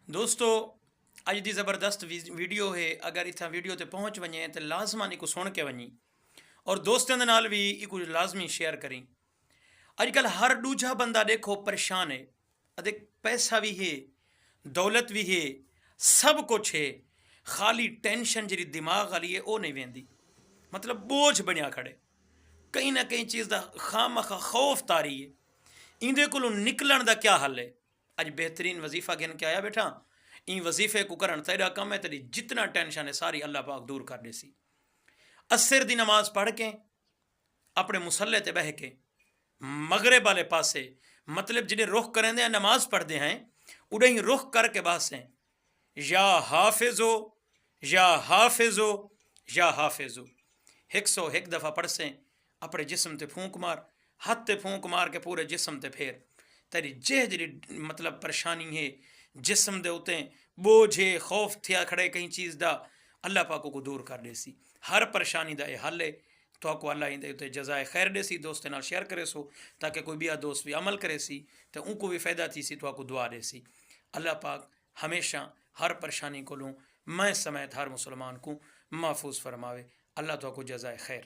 دوستو اج دی زبردست ویڈیو ہے، اگر اتنا ویڈیو تے پہنچ ونجے تو لازمان کو سن کے ونجی اور دوستوں دے نال بھی ایک لازمی شیئر کریں۔ اج کل ہر دوجا بندہ دیکھو پریشان ہے، ادھے پیسہ بھی ہے، دولت بھی ہے، سب کچھ ہے، خالی ٹینشن جی دماغ والی ہے وہ نہیں ویندی، مطلب بوجھ بنیا کھڑے، کہیں نہ کہیں چیز دا خامخواہ خوف تاری ہے۔ ایندے کولوں نکلن دا کیا حل ہے؟ اج بہترین وظیفہ گن کے آیا بیٹھا، این وظیفے کو کرن تیرا کم ہے، تیری جتنا ٹینشن ہے ساری اللہ پاک دور کر دے سی۔ عصر دی نماز پڑھ کے اپنے مسلح تے بہ کے مغرب والے پاسے مطلب جنہیں رخ کریں دے نماز پڑھ دے ہیں اڑیں ہی رخ کر کے باسیں یا حافظو یا حافظو یا حافظو 101 دفعہ پڑھ سیں، اپنے جسم تے پھونک مار، ہاتھ تے پھونک مار کے پورے جسم تے پھیر، تیری جی مطلب پریشانی ہے جسم دے اتیں بوجھ ہے، خوف تھیا کھڑے کہیں چیز دا، اللہ پاکو کو دور کر دے سی۔ ہر پریشانی دا یہ حل ہے، تو کو اللہ ان دے جزائے خیر دے سی، دوست نال شیئر کرے سو تاکہ کوئی بیا دوست بھی عمل کرے سی تو ان کو بھی فائدہ تھی سی، تو کو دعا دے سی۔ اللہ پاک ہمیشہ ہر پریشانی کو لوں میں سمیت ہر مسلمان کو محفوظ فرماوے۔ اللہ تو کو جزائے خیر۔